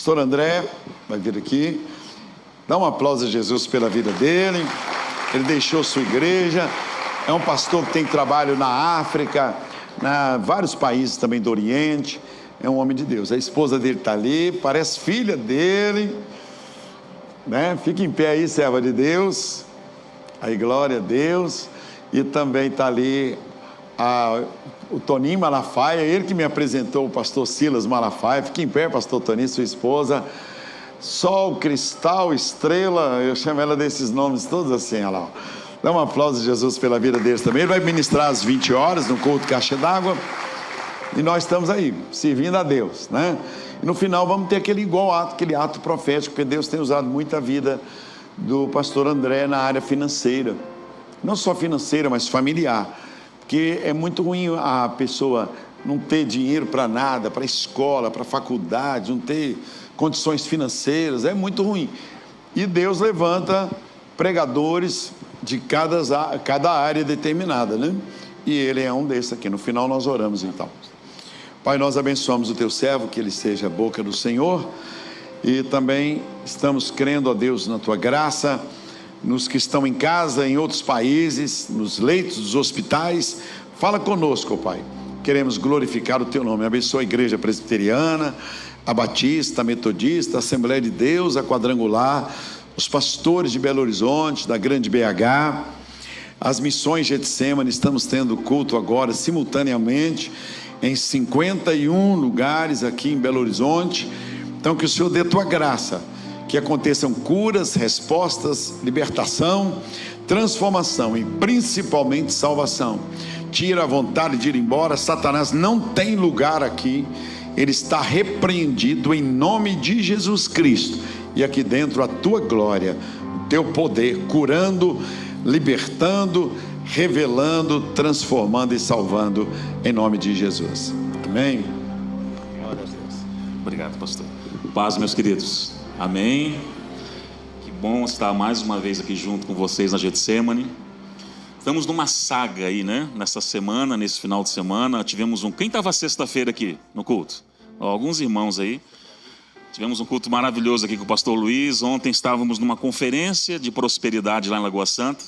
Pastor André vai vir aqui. Dá um aplauso a Jesus pela vida dele. Ele deixou sua igreja. É um pastor que tem trabalho na África, vários países também do Oriente. É um homem de Deus. A esposa dele está ali, parece filha dele, né? Fica em pé aí, serva de Deus. Aí, glória a Deus. E também está ali o Toninho Malafaia, ele que me apresentou o pastor Silas Malafaia. Fica em pé, pastor Toninho, sua esposa. Sol, cristal, estrela, eu chamo ela desses nomes todos assim, olha lá. Dá um aplauso a Jesus pela vida deles também. Ele vai ministrar às 20 horas no culto Caixa d'Água. E nós estamos aí, servindo a Deus, né? E no final vamos ter aquele ato profético, porque Deus tem usado muito a vida do pastor André na área financeira. Não só financeira, mas familiar. Porque é muito ruim a pessoa não ter dinheiro para nada, para escola, para faculdade, não ter condições financeiras, é muito ruim. E Deus levanta pregadores de cada área determinada, né? E ele é um desses aqui. No final nós oramos então. Pai, nós abençoamos o teu servo, que ele seja a boca do Senhor, e também estamos crendo, ó Deus, na tua graça, nos que estão em casa, em outros países, nos leitos dos hospitais. Fala conosco, ó Pai. Queremos glorificar o teu nome. Abençoa a igreja presbiteriana, a Batista, a Metodista, a Assembleia de Deus, a Quadrangular, os pastores de Belo Horizonte, da Grande BH, as missões Getsemane. Estamos tendo culto agora simultaneamente em 51 lugares aqui em Belo Horizonte. Então que o Senhor dê tua graça, que aconteçam curas, respostas, libertação, transformação e principalmente salvação. Tira a vontade de ir embora. Satanás não tem lugar aqui. Ele está repreendido em nome de Jesus Cristo. E aqui dentro a tua glória, o teu poder, curando, libertando, revelando, transformando e salvando, em nome de Jesus. Amém. Glória a Deus. Obrigado, pastor. Paz, meus queridos. Amém. Que bom estar mais uma vez aqui junto com vocês na Getsemane. Estamos numa saga aí, né? Nessa semana, nesse final de semana, tivemos quem estava sexta-feira aqui no culto? Alguns irmãos aí. Tivemos um culto maravilhoso aqui com o pastor Luiz. Ontem estávamos numa conferência de prosperidade lá em Lagoa Santa.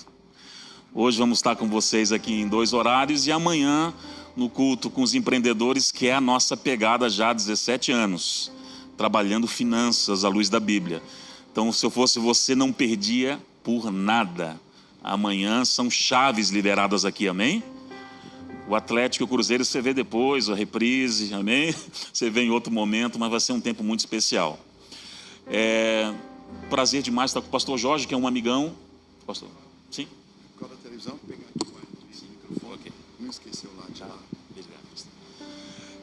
Hoje vamos estar com vocês aqui em 2 horários. E amanhã no culto com os empreendedores, que é a nossa pegada já há 17 anos. Trabalhando finanças à luz da Bíblia. Então, se eu fosse você, não perdia por nada. Amanhã são chaves liberadas aqui, amém? O Atlético e o Cruzeiro você vê depois, a reprise, amém? Você vê em outro momento, mas vai ser um tempo muito especial. Prazer demais estar com o pastor Jorge, que é um amigão. Pastor, sim? Qual a televisão? Pegar aqui o microfone. Okay. Não esqueceu lá de lá. Obrigado, pastor.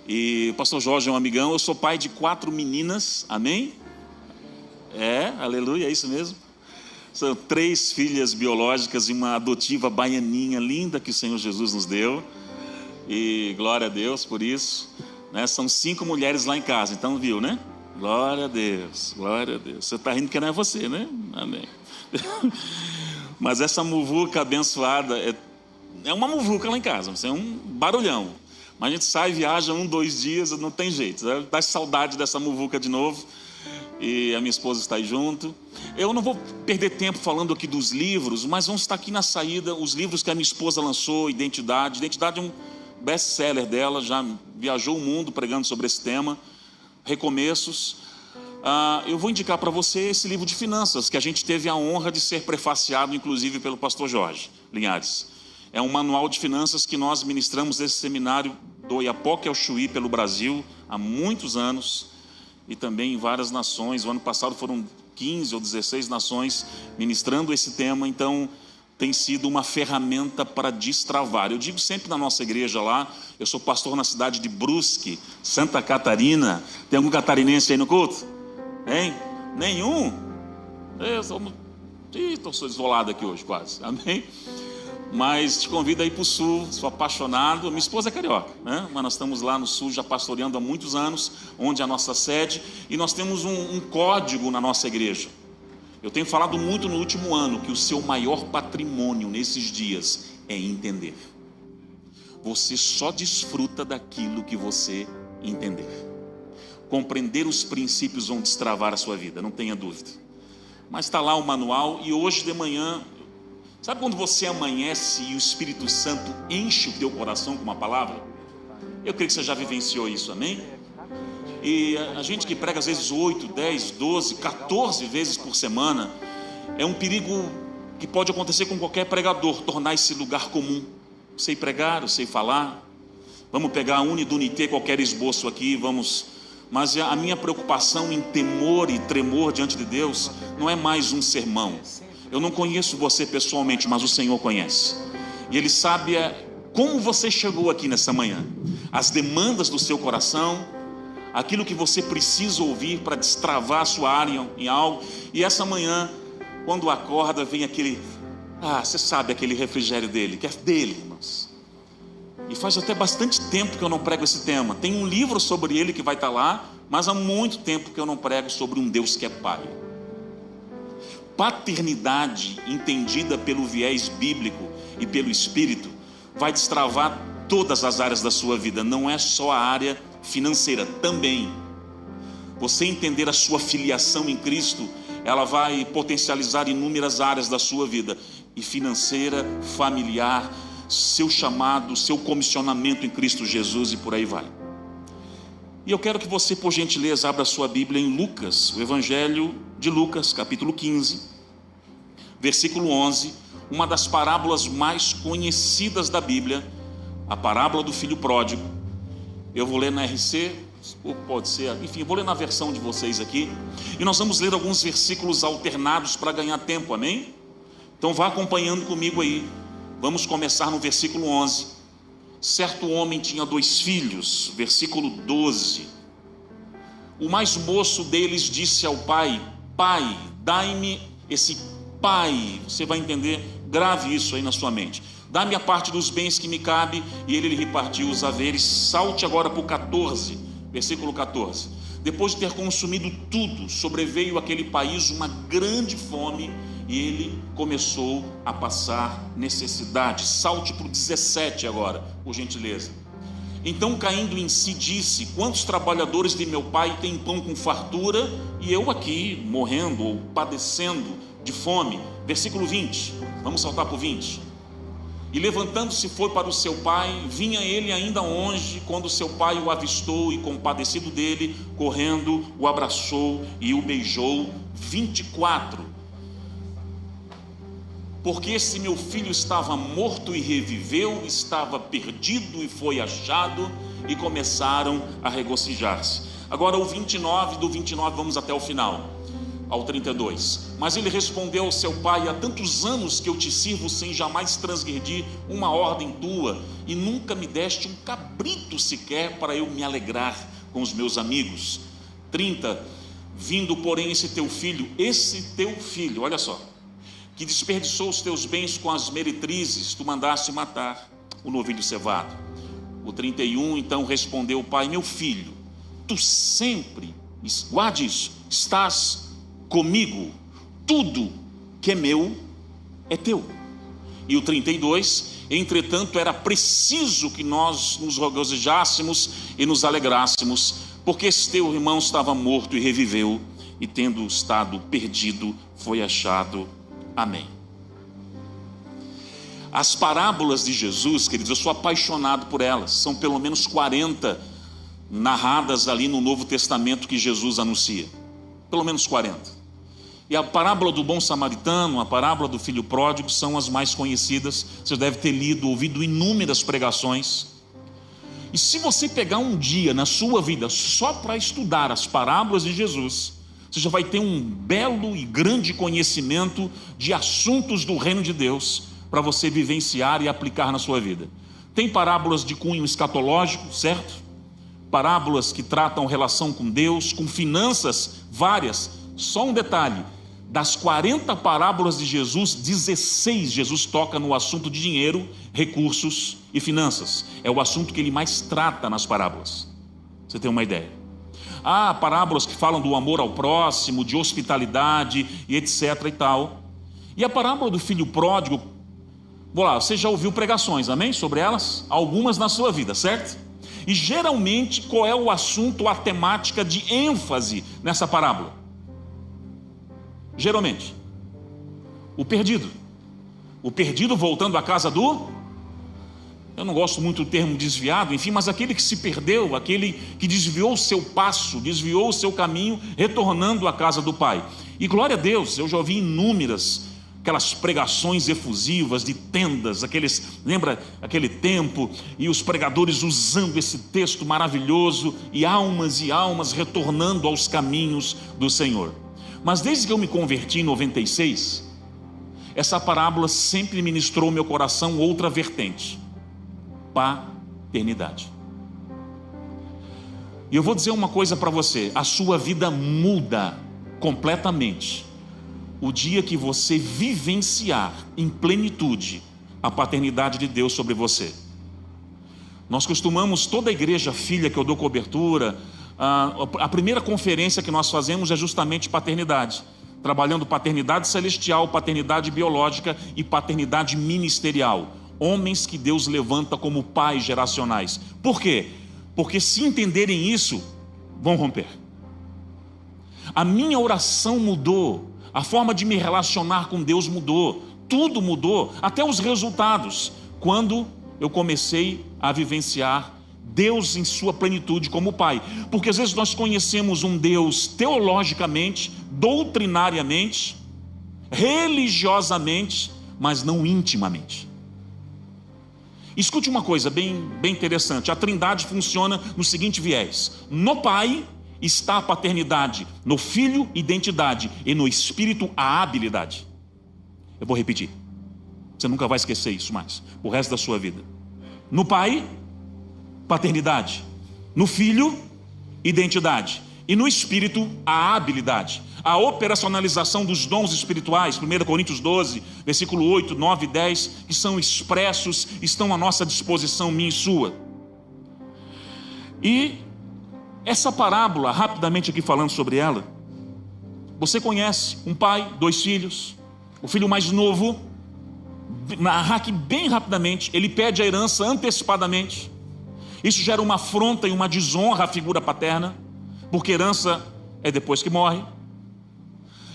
E o pastor Jorge é um amigão. Eu sou pai de 4 meninas, amém? Aleluia, é isso mesmo. São 3 filhas biológicas e uma adotiva baianinha linda que o Senhor Jesus nos deu. E glória a Deus por isso, né? São 5 mulheres lá em casa, então viu, né? Glória a Deus, glória a Deus. Você está rindo que não é você, né? Amém. Mas essa muvuca abençoada é uma muvuca lá em casa, é um barulhão. Mas a gente sai, viaja 1, 2 dias, não tem jeito. Dá saudade dessa muvuca de novo. E a minha esposa está aí junto. Eu não vou perder tempo falando aqui dos livros, mas vamos estar aqui na saída. Os livros que a minha esposa lançou, Identidade é um best-seller dela. Já viajou o mundo pregando sobre esse tema. Recomeços. Eu vou indicar para você esse livro de finanças, que a gente teve a honra de ser prefaciado, inclusive, pelo pastor Jorge Linhares. É um manual de finanças que nós ministramos nesse seminário do Iapoque ao Chuí pelo Brasil há muitos anos. E também em várias nações. O ano passado foram 15 ou 16 nações ministrando esse tema. Então tem sido uma ferramenta para destravar. Eu digo sempre na nossa igreja lá, eu sou pastor na cidade de Brusque, Santa Catarina. Tem algum catarinense aí no culto? Hein? Nenhum? Eu sou isolado aqui hoje quase, amém? Mas te convido a ir para o sul, sou apaixonado. Minha esposa é carioca, né? Mas nós estamos lá no sul já pastoreando há muitos anos, onde é a nossa sede. E nós temos um código na nossa igreja. Eu tenho falado muito no último ano que o seu maior patrimônio nesses dias é entender. Você só desfruta daquilo que você entender. compreender os princípios vão destravar a sua vida, não tenha dúvida. Mas está lá o manual. E hoje de manhã, sabe quando você amanhece e o Espírito Santo enche o teu coração com uma palavra? Eu creio que você já vivenciou isso, amém? E a gente que prega às vezes 8, 10, 12, 14 vezes por semana, é um perigo que pode acontecer com qualquer pregador, tornar esse lugar comum. Eu sei pregar, eu sei falar, vamos pegar unidunité, qualquer esboço aqui, vamos... Mas a minha preocupação em temor e tremor diante de Deus não é mais um sermão. Eu não conheço você pessoalmente, mas o Senhor conhece. E Ele sabe como você chegou aqui nessa manhã, as demandas do seu coração, aquilo que você precisa ouvir para destravar a sua área em algo. E essa manhã, quando acorda, vem aquele, você sabe, aquele refrigério dele, que é dele, irmãos. E faz até bastante tempo que eu não prego esse tema. Tem um livro sobre ele que vai estar lá, mas há muito tempo que eu não prego sobre um Deus que é Pai. Paternidade entendida pelo viés bíblico e pelo Espírito vai destravar todas as áreas da sua vida, não é só a área financeira, também. Você entender a sua filiação em Cristo, ela vai potencializar inúmeras áreas da sua vida, e financeira, familiar, seu chamado, seu comissionamento em Cristo Jesus e por aí vai. E eu quero que você, por gentileza, abra a sua Bíblia em Lucas, o Evangelho de Lucas, capítulo 15, versículo 11, uma das parábolas mais conhecidas da Bíblia, a parábola do filho pródigo. Eu vou ler na RC, ou pode ser, enfim, eu vou ler na versão de vocês aqui, e nós vamos ler alguns versículos alternados para ganhar tempo, amém? Então vá acompanhando comigo aí. Vamos começar no versículo 11. Certo homem tinha 2 filhos, versículo 12. O mais moço deles disse ao pai: Pai, dai-me esse pai. Você vai entender, grave isso aí na sua mente. Dá-me a parte dos bens que me cabe. E ele lhe repartiu os haveres. Salte agora para o 14, versículo 14. Depois de ter consumido tudo, sobreveio àquele país uma grande fome, e ele começou a passar necessidade. Salte para o 17 agora, por gentileza. Então, caindo em si, disse: quantos trabalhadores de meu pai têm pão com fartura, e eu aqui morrendo ou padecendo de fome. Versículo 20, vamos saltar para o 20. E levantando-se foi para o seu pai. Vinha ele ainda longe, quando seu pai o avistou, e compadecido dele, correndo, o abraçou e o beijou. 24. Porque esse meu filho estava morto e reviveu, estava perdido e foi achado, e começaram a regocijar-se. Agora o 29, do 29 vamos até o final, ao 32. Mas ele respondeu ao seu pai: há tantos anos que eu te sirvo sem jamais transgredir uma ordem tua, e nunca me deste um cabrito sequer para eu me alegrar com os meus amigos. 30. Vindo porém esse teu filho, olha só, que desperdiçou os teus bens com as meretrizes, tu mandaste matar o novilho cevado. O 31, então respondeu o pai: meu filho, tu sempre, guarde isso, estás comigo, tudo que é meu é teu. E o 32, entretanto era preciso que nós nos regozijássemos e nos alegrássemos, porque esse teu irmão estava morto e reviveu, e tendo estado perdido, foi achado. Amém. As parábolas de Jesus, queridos, eu sou apaixonado por elas. São pelo menos 40 narradas ali no Novo Testamento que Jesus anuncia. Pelo menos 40. E a parábola do bom samaritano, a parábola do filho pródigo são as mais conhecidas. Você deve ter lido, ouvido inúmeras pregações. E se você pegar um dia na sua vida só para estudar as parábolas de Jesus, você já vai ter um belo e grande conhecimento de assuntos do reino de Deus para você vivenciar e aplicar na sua vida. Tem parábolas de cunho escatológico, certo? Parábolas que tratam relação com Deus, com finanças, várias. Só um detalhe: das 40 parábolas de Jesus, 16 Jesus toca no assunto de dinheiro, recursos e finanças. É o assunto que ele mais trata nas parábolas. Você tem uma ideia? Há parábolas que falam do amor ao próximo, de hospitalidade e etc e tal. E a parábola do filho pródigo, vou lá, você já ouviu pregações, amém? Sobre elas? Algumas na sua vida, certo? E geralmente, qual é o assunto, a temática de ênfase nessa parábola? Geralmente, o perdido. O perdido voltando à casa do... Eu não gosto muito do termo desviado, enfim, mas aquele que se perdeu, aquele que desviou o seu passo, desviou o seu caminho, retornando à casa do Pai. E glória a Deus, eu já ouvi inúmeras aquelas pregações efusivas de tendas, lembra aquele tempo, e os pregadores usando esse texto maravilhoso, e almas retornando aos caminhos do Senhor. Mas desde que eu me converti em 96, essa parábola sempre ministrou ao meu coração outra vertente: paternidade. E eu vou dizer uma coisa para você: a sua vida muda completamente o dia que você vivenciar em plenitude a paternidade de Deus sobre você. Nós costumamos, toda a igreja filha que eu dou cobertura, a primeira conferência que nós fazemos é justamente paternidade, trabalhando paternidade celestial, paternidade biológica e paternidade ministerial. Homens que Deus levanta como pais geracionais. Por quê? Porque se entenderem isso, vão romper. A minha oração mudou, a forma de me relacionar com Deus mudou, tudo mudou, até os resultados, quando eu comecei a vivenciar Deus em sua plenitude como Pai. Porque às vezes nós conhecemos um Deus teologicamente, doutrinariamente, religiosamente, mas não intimamente. Escute uma coisa bem interessante: a Trindade funciona no seguinte viés: no Pai está a paternidade, no Filho, identidade, e no Espírito, a habilidade. Eu vou repetir, você nunca vai esquecer isso mais, o resto da sua vida. No Pai, paternidade; no Filho, identidade; e no Espírito, a habilidade, a operacionalização dos dons espirituais. 1 Coríntios 12, versículo 8, 9 e 10, que são expressos, estão à nossa disposição, minha e sua. E essa parábola, rapidamente aqui falando sobre ela, você conhece um pai, 2 filhos, o filho mais novo, narrar aqui bem rapidamente, ele pede a herança antecipadamente. Isso gera uma afronta e uma desonra à figura paterna, porque herança é depois que morre.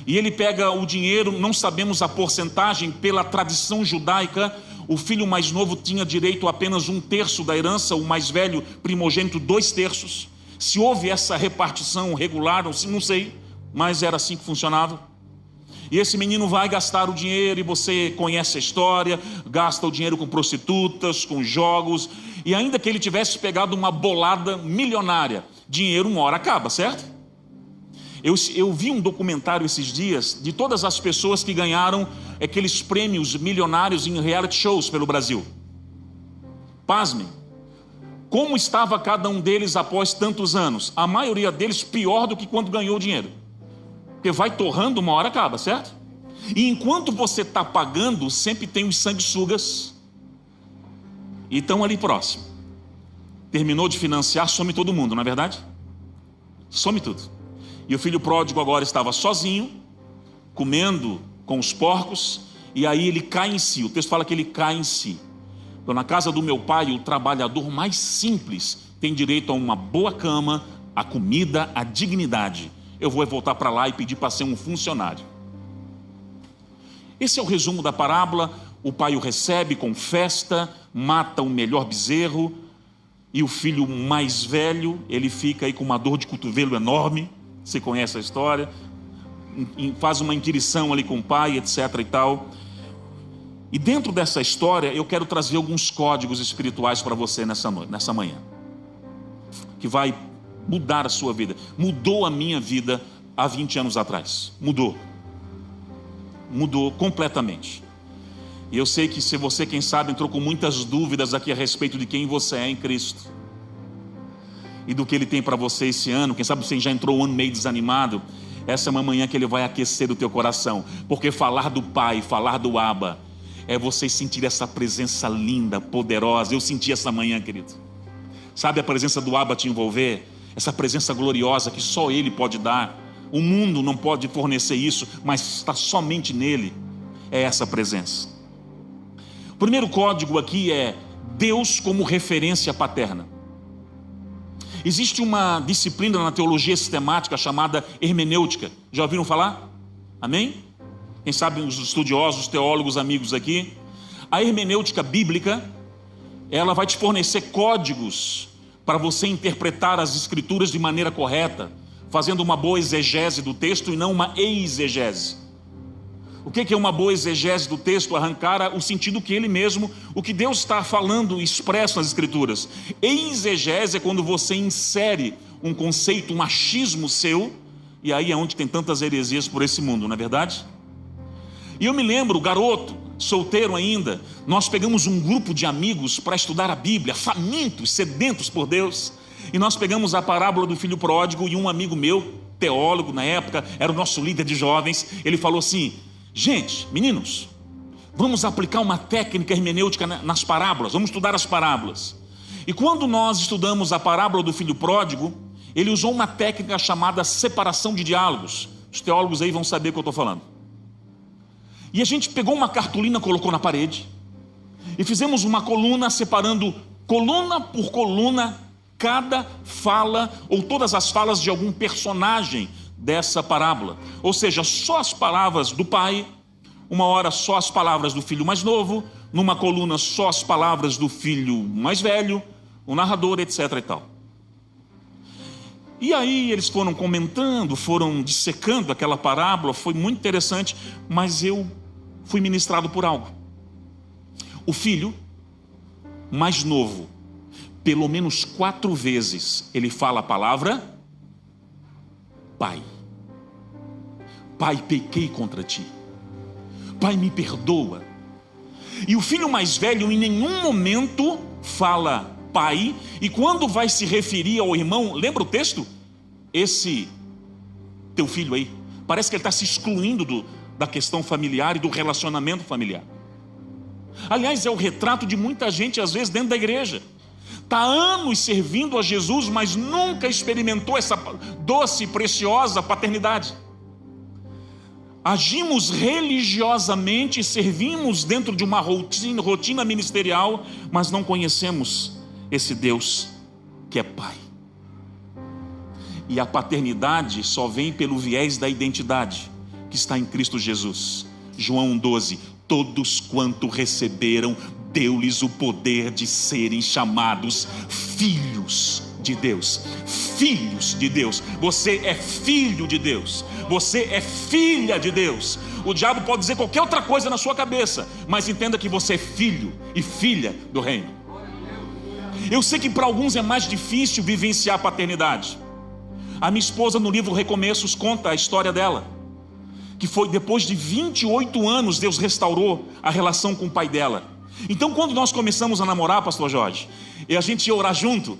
E ele pega o dinheiro, não sabemos a porcentagem, pela tradição judaica, o filho mais novo tinha direito a apenas 1/3 da herança, o mais velho, primogênito, 2/3. Se houve essa repartição regular, não sei, mas era assim que funcionava. E esse menino vai gastar o dinheiro, e você conhece a história, gasta o dinheiro com prostitutas, com jogos, e ainda que ele tivesse pegado uma bolada milionária, dinheiro uma hora acaba, certo? Eu vi um documentário esses dias de todas as pessoas que ganharam aqueles prêmios milionários em reality shows pelo Brasil. Pasmem, como estava cada um deles após tantos anos? A maioria deles pior do que quando ganhou o dinheiro, porque vai torrando, uma hora acaba, certo? E enquanto você está pagando, sempre tem os sanguessugas e estão ali próximo. Terminou de financiar, some todo mundo, não é verdade? Some tudo. E o filho pródigo agora estava sozinho, comendo com os porcos, e aí ele cai em si. O texto fala que ele cai em si. Então, na casa do meu pai, o trabalhador mais simples tem direito a uma boa cama, a comida, a dignidade. Eu vou voltar para lá e pedir para ser um funcionário. Esse é o resumo da parábola. O pai o recebe com festa, mata o melhor bezerro, e o filho mais velho, ele fica aí com uma dor de cotovelo enorme. Você conhece a história, faz uma inquirição ali com o pai, etc. e tal. E dentro dessa história, eu quero trazer alguns códigos espirituais para você nessa manhã, que vai mudar a sua vida. Mudou a minha vida há 20 anos atrás. Mudou completamente. E eu sei que se você, quem sabe, entrou com muitas dúvidas aqui a respeito de quem você é em Cristo e do que Ele tem para você esse ano, quem sabe você já entrou um ano meio desanimado, essa é uma manhã que Ele vai aquecer o teu coração, porque falar do Pai, falar do Abba, é você sentir essa presença linda, poderosa. Eu senti essa manhã, querido. Sabe a presença do Abba te envolver? Essa presença gloriosa que só Ele pode dar. O mundo não pode fornecer isso, mas está somente nele. É essa presença. O primeiro código aqui é Deus como referência paterna. Existe uma disciplina na teologia sistemática chamada hermenêutica. Já ouviram falar? Amém? Quem sabe os estudiosos, teólogos, amigos aqui. A hermenêutica bíblica, ela vai te fornecer códigos para você interpretar as escrituras de maneira correta, fazendo uma boa exegese do texto e não uma exegese. O que é uma boa exegese do texto? Arrancar o sentido que ele mesmo, o que Deus está falando expresso nas escrituras. Exegese é quando você insere um conceito, um achismo seu, e aí é onde tem tantas heresias por esse mundo, não é verdade? E eu me lembro, garoto, solteiro ainda, nós pegamos um grupo de amigos para estudar a Bíblia, famintos, sedentos por Deus, e nós pegamos a parábola do filho pródigo, e um amigo meu, teólogo na época, era o nosso líder de jovens, ele falou assim: gente, meninos, vamos aplicar uma técnica hermenêutica nas parábolas, vamos estudar as parábolas. E quando nós estudamos a parábola do filho pródigo, ele usou uma técnica chamada separação de diálogos. Os teólogos aí vão saber o que eu estou falando. E a gente pegou uma cartolina, colocou na parede, e fizemos uma coluna separando, coluna por coluna, cada fala, ou todas as falas de algum personagem dessa parábola. Ou seja, só as palavras do pai, uma hora só as palavras do filho mais novo, numa coluna só as palavras do filho mais velho, o narrador, etc. e tal. E aí eles foram comentando, foram dissecando aquela parábola, foi muito interessante, mas eu fui ministrado por algo. O filho mais novo, pelo menos 4 vezes, ele fala a palavra pai. Pai, pequei contra ti. Pai, me perdoa. E o filho mais velho em nenhum momento fala pai, e quando vai se referir ao irmão, lembra o texto? Esse teu filho aí, parece que ele está se excluindo da questão familiar e do relacionamento familiar. Aliás, é o retrato de muita gente, às vezes, dentro da igreja. Está há anos servindo a Jesus, mas nunca experimentou essa doce e preciosa paternidade. Agimos religiosamente, servimos dentro de uma rotina ministerial, mas não conhecemos esse Deus que é Pai. E a paternidade só vem pelo viés da identidade que está em Cristo Jesus. João 12: todos quanto receberam, deu-lhes o poder de serem chamados filhos de Deus. Filhos de Deus. Você é filho de Deus. Você é filha de Deus. O diabo pode dizer qualquer outra coisa na sua cabeça, mas entenda que você é filho e filha do reino. Eu sei que para alguns é mais difícil vivenciar a paternidade. A minha esposa, no livro Recomeços, conta a história dela, que foi depois de 28 anos Deus restaurou a relação com o pai dela. Então, quando nós começamos a namorar, pastor Jorge, e a gente ia orar junto,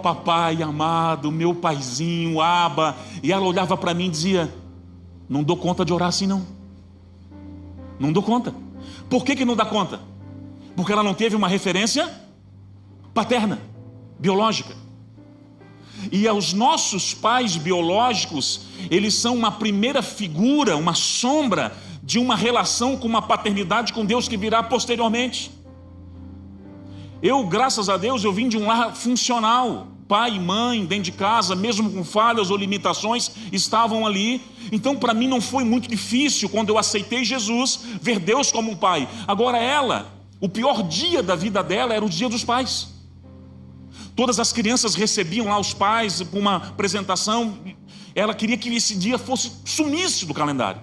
papai amado, meu paizinho, Aba, e ela olhava para mim e dizia: não dou conta de orar assim não. Não dou conta. Por que não dá conta? Porque ela não teve uma referência paterna, biológica. E os nossos pais biológicos, eles são uma primeira figura, uma sombra de uma relação com uma paternidade com Deus que virá posteriormente. Eu, graças a Deus, eu vim de um lar funcional. Pai e mãe dentro de casa, mesmo com falhas ou limitações, estavam ali. Então para mim não foi muito difícil, quando eu aceitei Jesus, ver Deus como um pai. Agora ela, o pior dia da vida dela era o dia dos pais. Todas as crianças recebiam lá os pais por uma apresentação. Ela queria que esse dia sumisse do calendário.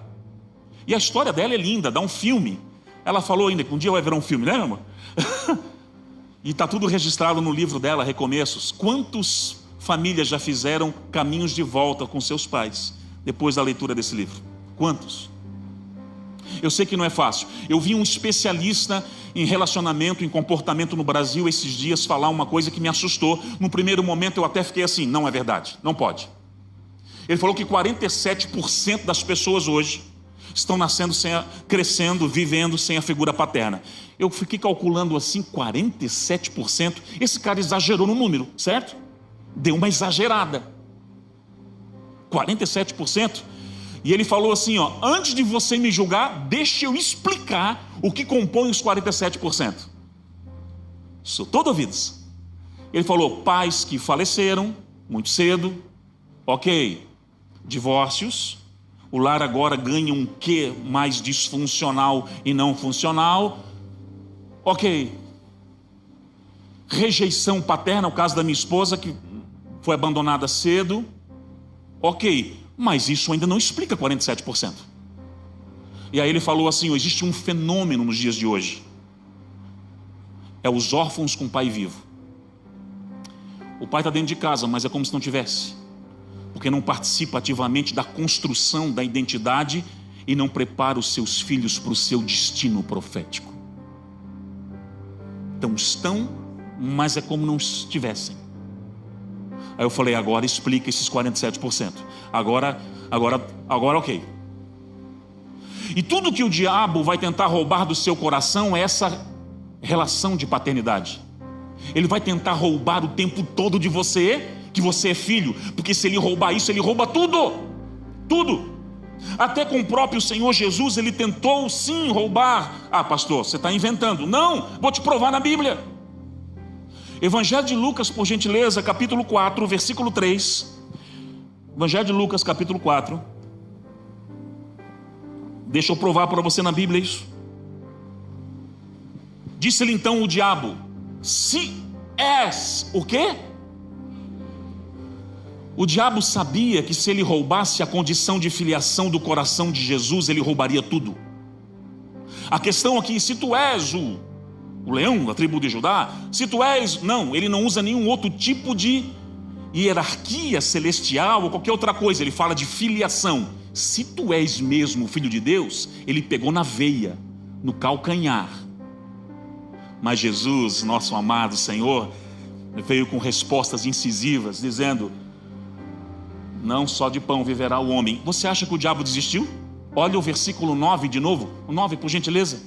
E a história dela é linda, dá um filme. Ela falou ainda que um dia vai virar um filme, né, meu amor? E está tudo registrado no livro dela, Recomeços. Quantas famílias já fizeram caminhos de volta com seus pais depois da leitura desse livro? Quantos? Eu sei que não é fácil. Eu vi um especialista em relacionamento, em comportamento no Brasil esses dias falar uma coisa que me assustou. No primeiro momento eu até fiquei assim: não é verdade, não pode. Ele falou que 47% das pessoas hoje estão nascendo, crescendo, vivendo sem a figura paterna. Eu fiquei calculando assim, 47%. Esse cara exagerou no número, certo? Deu uma exagerada. 47%. E ele falou assim, antes de você me julgar, deixa eu explicar o que compõe os 47%. Sou todo ouvidos. Ele falou: pais que faleceram muito cedo, ok. Divórcios, o lar agora ganha um quê mais disfuncional e não funcional, ok. Rejeição paterna, o caso da minha esposa que foi abandonada cedo, ok. Mas isso ainda não explica 47%. E aí ele falou assim: existe um fenômeno nos dias de hoje, é os órfãos com pai vivo. O pai está dentro de casa, mas é como se não tivesse, porque não participa ativamente da construção da identidade e não prepara os seus filhos para o seu destino profético. Então estão, mas é como não estivessem. Aí eu falei: agora explica esses 47%. Agora ok. E tudo que o diabo vai tentar roubar do seu coração é essa relação de paternidade. Ele vai tentar roubar o tempo todo de você, que você é filho, porque se ele roubar isso, ele rouba tudo, tudo. Até com o próprio Senhor Jesus, ele tentou sim roubar. Ah, pastor, você está inventando. Não, vou te provar na Bíblia. Evangelho de Lucas, por gentileza, capítulo 4, versículo 3. Evangelho de Lucas, capítulo 4. Deixa eu provar para você na Bíblia isso. Disse-lhe então o diabo: se és o quê? O diabo sabia que se ele roubasse a condição de filiação do coração de Jesus, ele roubaria tudo. A questão aqui: se tu és o leão da tribo de Judá, se tu és... Não, ele não usa nenhum outro tipo de hierarquia celestial ou qualquer outra coisa. Ele fala de filiação. Se tu és mesmo o filho de Deus, ele pegou na veia, no calcanhar. Mas Jesus, nosso amado Senhor, veio com respostas incisivas, dizendo: não só de pão viverá o homem. Você acha que o diabo desistiu? Olha o versículo 9 de novo. O 9, por gentileza.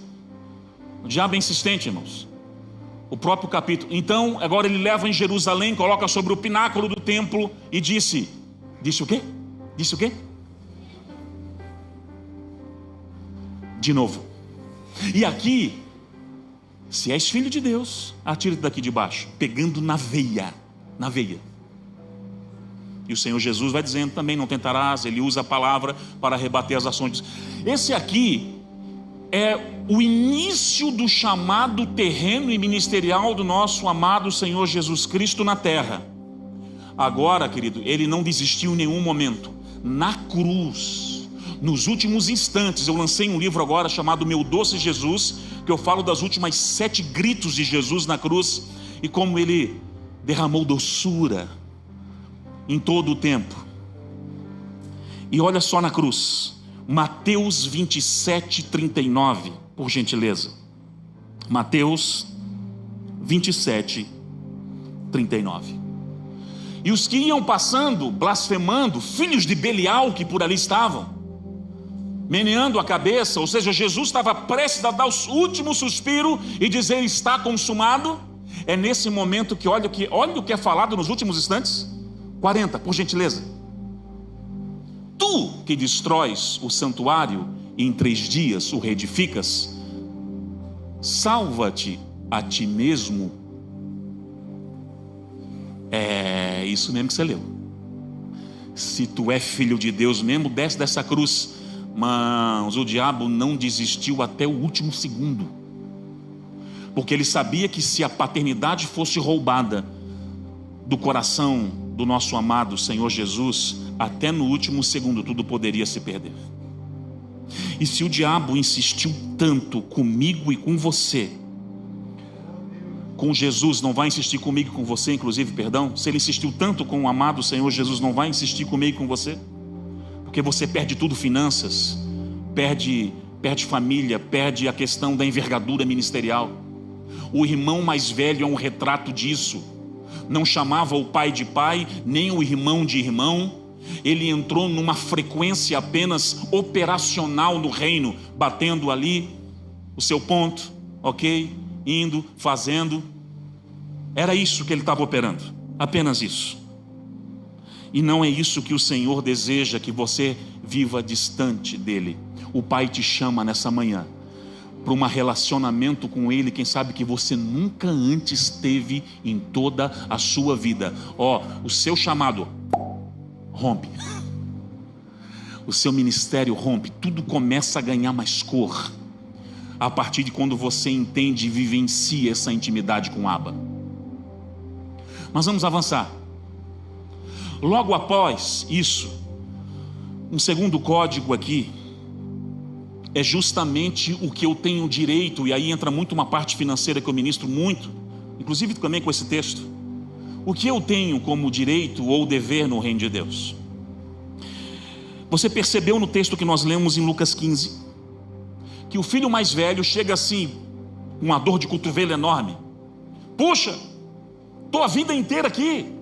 O diabo é insistente, irmãos. O próprio capítulo. Então, agora ele leva em Jerusalém, coloca sobre o pináculo do templo e disse o quê? Disse o quê? De novo. E aqui: se és filho de Deus, atira-te daqui de baixo, pegando na veia. Na veia. E o Senhor Jesus vai dizendo também: não tentarás. Ele usa a palavra para rebater as ações. Esse aqui é o início do chamado terreno e ministerial do nosso amado Senhor Jesus Cristo na terra. Agora, querido, ele não desistiu em nenhum momento. Na cruz, nos últimos instantes, eu lancei um livro agora chamado Meu Doce Jesus, que eu falo das últimas 7 gritos de Jesus na cruz e como ele derramou doçura em todo o tempo. E olha só na cruz, Mateus 27, 39, por gentileza. Mateus 27, 39. E os que iam passando, blasfemando, filhos de Belial que por ali estavam, meneando a cabeça, ou seja, Jesus estava prestes a dar o último suspiro e dizer: está consumado. É nesse momento que olha o que é falado nos últimos instantes. 40, por gentileza. Tu que destróis o santuário e em 3 dias o reedificas, salva-te a ti mesmo. É isso mesmo que você leu. Se tu é filho de Deus mesmo, desce dessa cruz. Mas o diabo não desistiu até o último segundo, porque ele sabia que se a paternidade fosse roubada do coração do nosso amado Senhor Jesus, até no último segundo tudo poderia se perder. E se o diabo insistiu tanto comigo e com você, com Jesus não vai insistir comigo e com você, inclusive, perdão. Se ele insistiu tanto com o amado Senhor Jesus, não vai insistir comigo e com você? Porque você perde tudo: finanças, perde família, perde a questão da envergadura ministerial. O irmão mais velho é um retrato disso. Não chamava o pai de pai, nem o irmão de irmão. Ele entrou numa frequência apenas operacional no reino, batendo ali o seu ponto, ok? Indo, fazendo. Era isso que ele estava operando, apenas isso. E não é isso que o Senhor deseja, que você viva distante dele. O Pai te chama nessa manhã para um relacionamento com Ele, quem sabe que você nunca antes teve em toda a sua vida. O seu chamado rompe, o seu ministério rompe, tudo começa a ganhar mais cor a partir de quando você entende e vivencia essa intimidade com Abba. Mas vamos avançar. Logo após isso, um segundo código aqui é justamente o que eu tenho direito, e aí entra muito uma parte financeira que eu ministro muito, inclusive também com esse texto. O que eu tenho como direito ou dever no reino de Deus? Você percebeu no texto que nós lemos em Lucas 15, que o filho mais velho chega assim, com uma dor de cotovelo enorme. Puxa, estou a vida inteira aqui,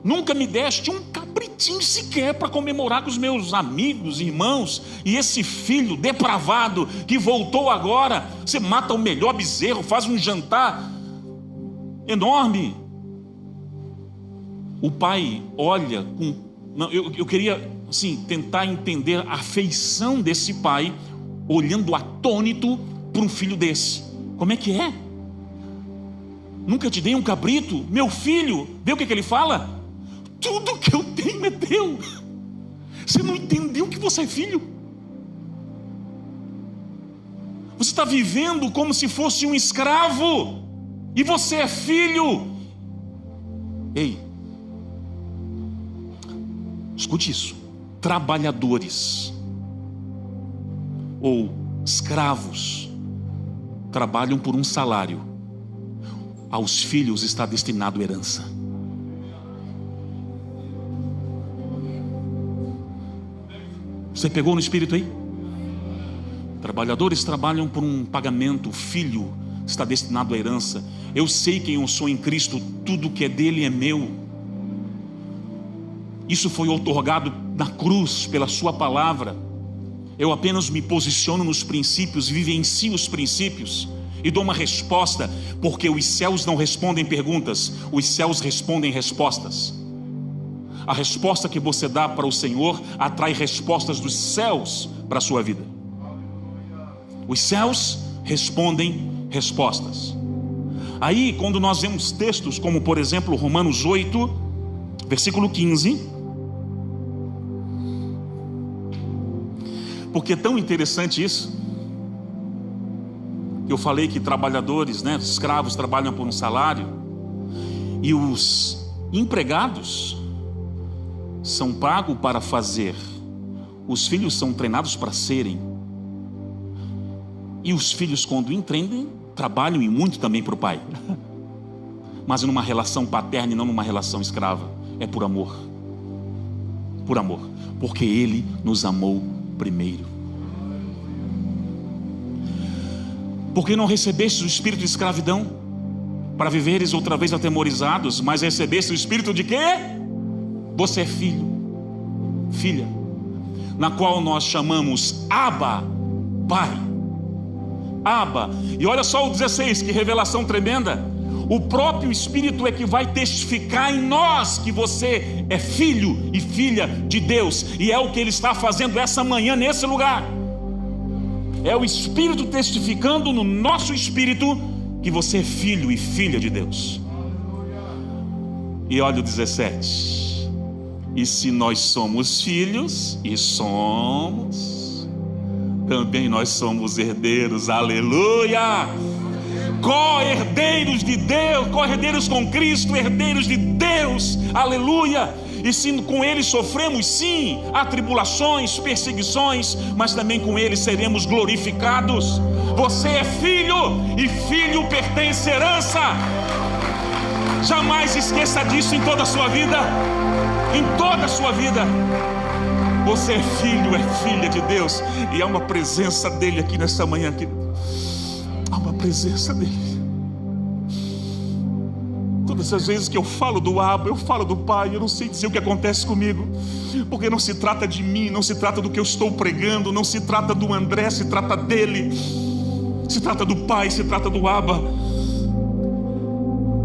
nunca me deste um cabritinho sequer para comemorar com os meus amigos, irmãos, e esse filho depravado que voltou agora, você mata o melhor bezerro, faz um jantar enorme. O pai olha com... Eu queria assim, tentar entender a afeição desse pai, olhando atônito para um filho desse. Como é que é? Nunca te dei um cabrito? Meu filho, vê o que ele fala? Tudo que eu tenho é teu. Você não entendeu que você é filho? Você está vivendo como se fosse um escravo, e você é filho. Ei, escute isso. Trabalhadores ou escravos trabalham por um salário. Aos filhos está destinado herança. Você pegou no espírito aí? Trabalhadores trabalham por um pagamento, o filho está destinado à herança. Eu sei quem eu sou em Cristo, tudo que é dele é meu. Isso foi outorgado na cruz pela sua palavra. Eu apenas me posiciono nos princípios, vivencio os princípios e dou uma resposta, porque os céus não respondem perguntas, os céus respondem respostas. A resposta que você dá para o Senhor atrai respostas dos céus para a sua vida. Os céus respondem respostas. Aí, quando nós vemos textos como, por exemplo, Romanos 8, versículo 15, porque é tão interessante isso. Eu falei que trabalhadores, escravos trabalham por um salário, e os empregados são pagos para fazer, os filhos são treinados para serem, e os filhos, quando entendem, trabalham e muito também para o pai, mas numa relação paterna e não numa relação escrava. É por amor, porque Ele nos amou primeiro. Porque não recebestes o espírito de escravidão para viveres outra vez atemorizados, mas recebeste o espírito de quê? Você é filho, filha, na qual nós chamamos Abba, Pai. Abba. E olha só o 16, que revelação tremenda. O próprio Espírito é que vai testificar em nós que você é filho e filha de Deus, e é o que Ele está fazendo essa manhã nesse lugar. É o Espírito testificando no nosso espírito que você é filho e filha de Deus. E olha o 17. E se nós somos filhos, e somos, também nós somos herdeiros, aleluia! Co-herdeiros de Deus, co-herdeiros com Cristo, herdeiros de Deus, aleluia! E se com Ele sofremos, sim, há tribulações, perseguições, mas também com Ele seremos glorificados. Você é filho, e filho pertence à herança. Jamais esqueça disso em toda a sua vida. Em toda a sua vida, você é filho, é filha de Deus, e há uma presença dEle aqui nessa manhã. Há uma presença dEle. Todas as vezes que eu falo do Abba, eu falo do Pai, eu não sei dizer o que acontece comigo, porque não se trata de mim, não se trata do que eu estou pregando, não se trata do André, se trata dele, se trata do Pai, se trata do Abba,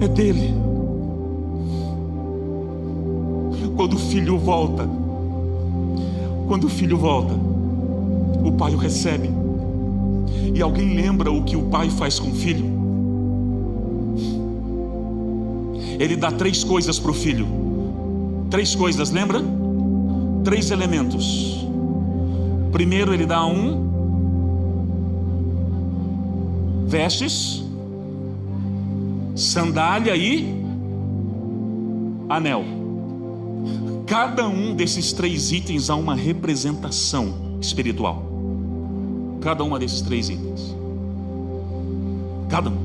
é dele. Quando o filho volta, o Pai o recebe, E alguém lembra o que o pai faz com o filho? Ele dá 3 coisas para o filho. 3 coisas, lembra? 3 elementos. Primeiro ele dá vestes, sandália e anel. Cada um desses 3 itens há uma representação espiritual. Cada uma desses 3 itens. Cada um.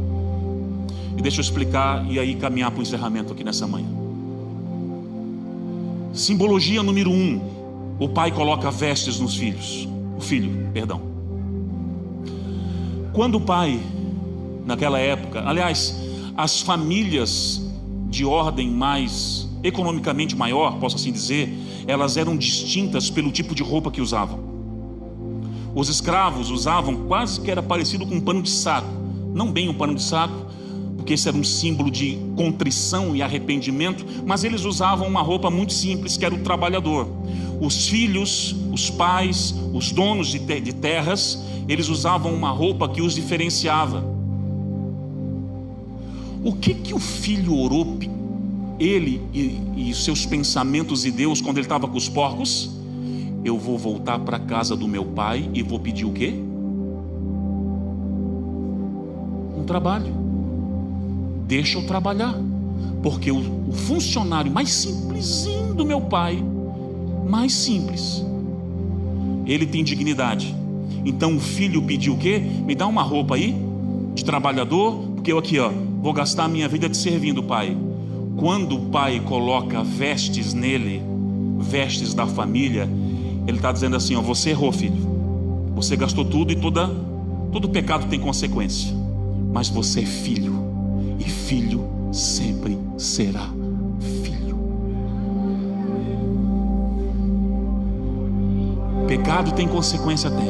E deixa eu explicar e aí caminhar para o encerramento aqui nessa manhã. Simbologia número 1. O pai coloca vestes nos filhos. O filho, perdão. Quando o pai, naquela época, aliás, as famílias de ordem mais economicamente maior, posso assim dizer, elas eram distintas pelo tipo de roupa que usavam. Os escravos usavam quase que era parecido com um pano de saco. Não bem um pano de saco, porque esse era um símbolo de contrição e arrependimento, mas eles usavam uma roupa muito simples, que era o trabalhador. Os filhos, os pais, os donos de terras, eles usavam uma roupa que os diferenciava. O que o filho orou, ele e seus pensamentos e Deus, quando ele estava com os porcos? Eu vou voltar para a casa do meu pai e vou pedir o quê? Um trabalho. Deixa eu trabalhar, porque o funcionário mais simplesinho do meu pai, mais simples, ele tem dignidade. Então o filho pediu o quê? Me dá uma roupa aí de trabalhador, porque eu aqui vou gastar a minha vida te servindo, pai. Quando o pai coloca vestes nele, vestes da família, ele está dizendo assim: você errou, filho, você gastou tudo e todo pecado tem consequência, mas você é filho. E filho sempre será filho. Pecado tem consequência, tem,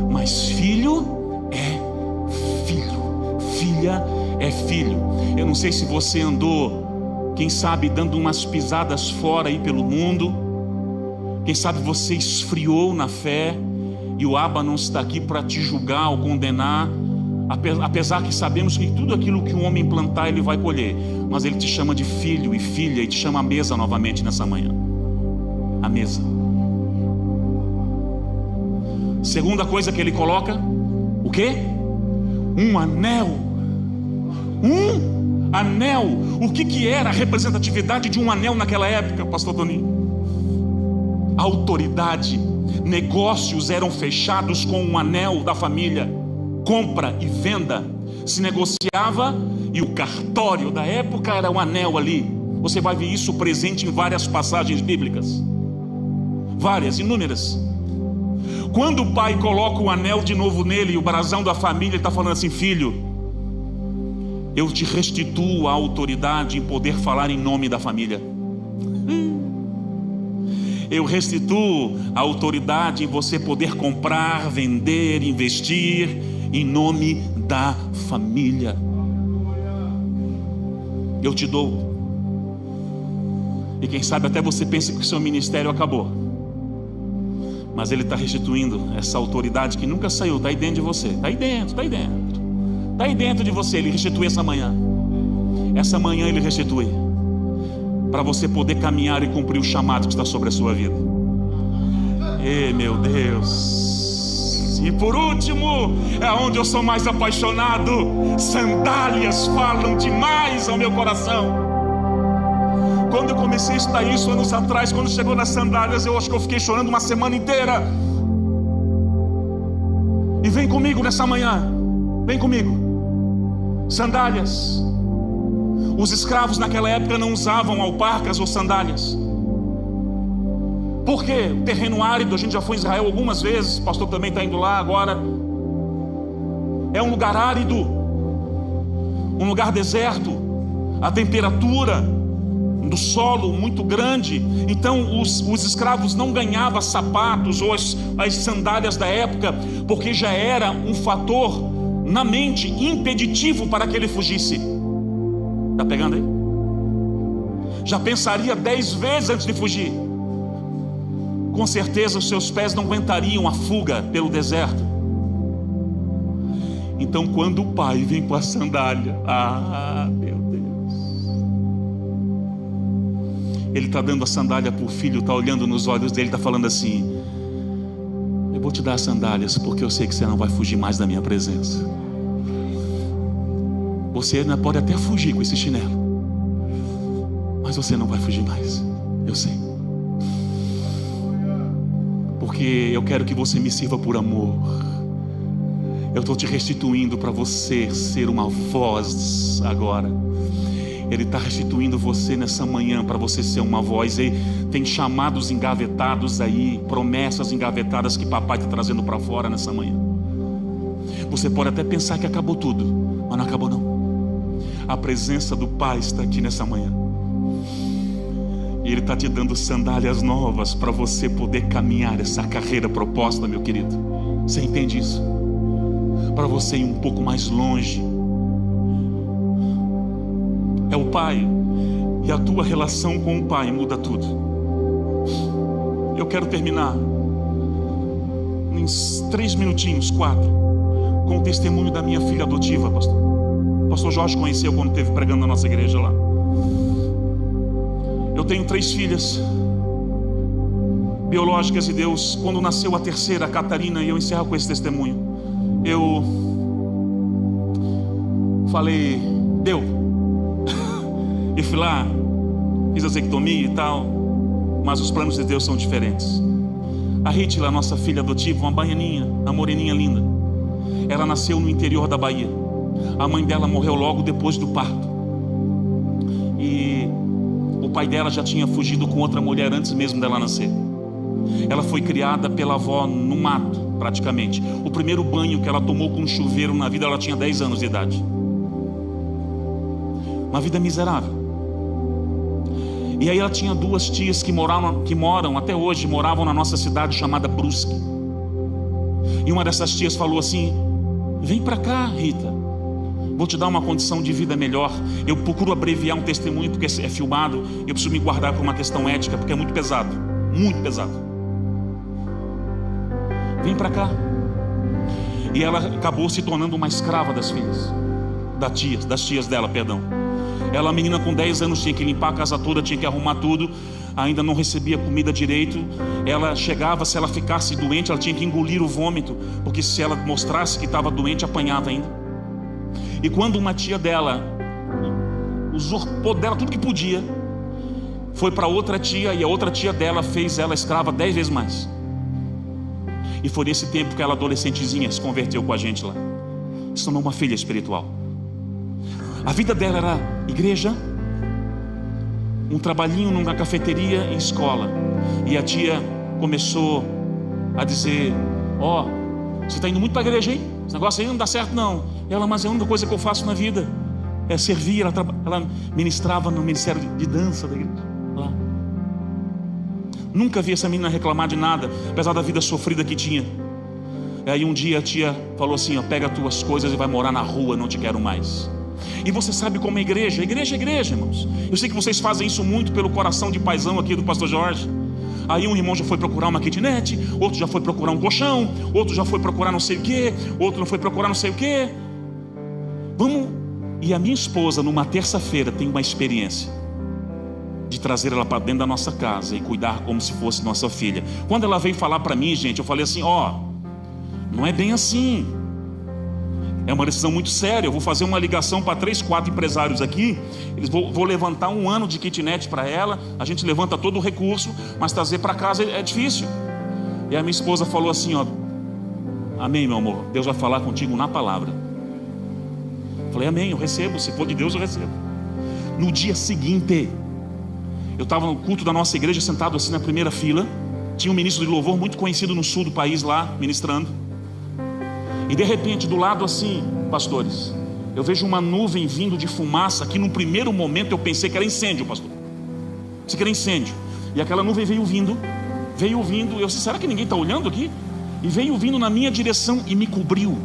mas filho é filho, filha é filho. Eu não sei se você andou, quem sabe, dando umas pisadas fora aí pelo mundo. Quem sabe você esfriou na fé e o Abba não está aqui para te julgar ou condenar. Apesar que sabemos que tudo aquilo que um homem plantar ele vai colher, mas ele te chama de filho e filha e te chama à mesa novamente nessa manhã. A mesa. Segunda coisa que ele coloca, o quê? Um anel. Um anel. O que era a representatividade de um anel naquela época, pastor Toninho? Autoridade. Negócios eram fechados com um anel da família. Compra e venda se negociava, e o cartório da época era um anel ali. Você vai ver isso presente em várias passagens bíblicas, várias, inúmeras. Quando o pai coloca o anel de novo nele e o brasão da família, ele está falando assim: filho, eu te restituo a autoridade em poder falar em nome da família. Eu restituo a autoridade em você poder comprar, vender, investir em nome da família. Eu te dou. E quem sabe até você pensa que o seu ministério acabou, mas ele está restituindo essa autoridade que nunca saiu. Está aí dentro de você. Está aí dentro, está aí dentro. Está aí dentro de você. Ele restitui essa manhã. Essa manhã ele restitui, para você poder caminhar e cumprir o chamado que está sobre a sua vida. Ei, meu Deus. E por último, é onde eu sou mais apaixonado. Sandálias falam demais ao meu coração. Quando eu comecei a estudar isso anos atrás, quando chegou nas sandálias, eu acho que eu fiquei chorando uma semana inteira. E vem comigo nessa manhã, vem comigo. Sandálias. Os escravos naquela época não usavam alparcas ou sandálias. Por quê? O terreno árido, a gente já foi em Israel algumas vezes, o pastor também está indo lá agora. É um lugar árido, um lugar deserto, a temperatura do solo muito grande. Então os escravos não ganhavam sapatos ou as sandálias da época, porque já era um fator na mente impeditivo para que ele fugisse. Está pegando aí? Já pensaria 10 vezes antes de fugir. Com certeza os seus pés não aguentariam a fuga pelo deserto. Então quando o pai vem com a sandália, meu Deus, ele está dando a sandália para o filho, está olhando nos olhos dele, está falando assim: eu vou te dar as sandálias porque eu sei que você não vai fugir mais da minha presença. Você ainda pode até fugir com esse chinelo, mas você não vai fugir mais, eu sei. Porque eu quero que você me sirva por amor. Eu estou te restituindo para você ser uma voz agora. Ele está restituindo você nessa manhã para você ser uma voz. E tem chamados engavetados aí, promessas engavetadas que papai está trazendo para fora nessa manhã. Você pode até pensar que acabou tudo, mas não acabou não. A presença do Pai está aqui nessa manhã. E Ele está te dando sandálias novas para você poder caminhar essa carreira proposta, meu querido. Você entende isso? Para você ir um pouco mais longe. É o Pai, e a tua relação com o Pai muda tudo. Eu quero terminar em 3 minutinhos, 4, com o testemunho da minha filha adotiva, pastor. O pastor Jorge conheceu quando esteve pregando na nossa igreja lá. Eu tenho 3 filhas biológicas, e Deus, quando nasceu a terceira, a Catarina, e eu encerro com esse testemunho, eu falei, deu. E fui lá, fiz a vasectomia e tal, mas os planos de Deus são diferentes. A Hitler, nossa filha adotiva, uma baianinha, uma moreninha linda, ela nasceu no interior da Bahia. A mãe dela morreu logo depois do parto, e o pai dela já tinha fugido com outra mulher antes mesmo dela nascer. Ela foi criada pela avó no mato, praticamente. O primeiro banho que ela tomou com um chuveiro na vida, ela tinha 10 anos de idade. Uma vida miserável. E aí ela tinha 2 tias que moram até hoje, moravam na nossa cidade chamada Brusque. E uma dessas tias falou assim: vem pra cá, Rita, vou te dar uma condição de vida melhor. Eu procuro abreviar um testemunho porque é filmado, eu preciso me guardar por uma questão ética, porque é muito pesado, muito pesado. Vem pra cá. E ela acabou se tornando uma escrava das filhas, das tias dela, perdão. Ela, menina com 10 anos, tinha que limpar a casa toda, tinha que arrumar tudo, ainda não recebia comida direito. Ela chegava, se ela ficasse doente, ela tinha que engolir o vômito, porque se ela mostrasse que estava doente, apanhava ainda. E quando uma tia dela usurpou dela tudo que podia, foi para outra tia, e a outra tia dela fez ela escrava 10 vezes mais. E foi nesse tempo que ela, adolescentezinha, se converteu com a gente lá, se tornou uma filha espiritual. A vida dela era igreja, um trabalhinho numa cafeteria e escola. E a tia começou a dizer: ó, você está indo muito para a igreja, hein? Esse negócio aí não dá certo não. Ela, mas é a única coisa que eu faço na vida é servir. Ela ministrava no ministério de dança da igreja lá. Nunca vi essa menina reclamar de nada, apesar da vida sofrida que tinha. E aí um dia a tia falou assim: ó, pega as tuas coisas e vai morar na rua, não te quero mais. E você sabe como é igreja, irmãos. Eu sei que vocês fazem isso muito pelo coração de paizão aqui do pastor Jorge. Aí um irmão já foi procurar uma kitnet, outro já foi procurar um colchão, outro já foi procurar não sei o que, outro não foi procurar não sei o que. Vamos. E a minha esposa, numa terça-feira, tem uma experiência de trazer ela para dentro da nossa casa e cuidar como se fosse nossa filha. Quando ela veio falar para mim, gente, eu falei assim: ó, não é bem assim. É uma decisão muito séria. Eu vou fazer uma ligação para 3, 4 empresários aqui. Vou levantar 1 ano de kitnet para ela. A gente levanta todo o recurso, mas trazer para casa é difícil. E a minha esposa falou assim: ó, amém, meu amor, Deus vai falar contigo na palavra. Eu falei: amém, eu recebo. Se for de Deus, eu recebo. No dia seguinte, eu estava no culto da nossa igreja, sentado assim na primeira fila. Tinha um ministro de louvor muito conhecido no sul do país lá, ministrando. E de repente, do lado assim, pastores, eu vejo uma nuvem vindo de fumaça, que no primeiro momento eu pensei que era incêndio, pastor. Pensei que era incêndio. E aquela nuvem veio vindo. Eu disse: será que ninguém está olhando aqui? E veio vindo na minha direção e me cobriu.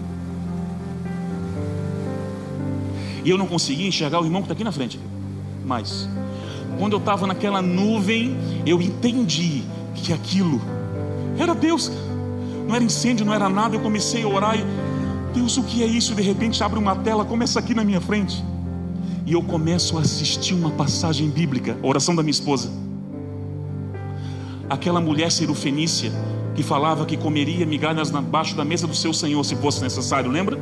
E eu não consegui enxergar o irmão que está aqui na frente. Mas quando eu estava naquela nuvem, eu entendi que aquilo era Deus. Não era incêndio, não era nada. Eu comecei a orar e Deus, o que é isso? De repente abre uma tela como essa aqui na minha frente, e eu começo a assistir uma passagem bíblica, a oração da minha esposa. Aquela mulher cirofenícia que falava que comeria migalhas abaixo da mesa do seu Senhor se fosse necessário, lembra?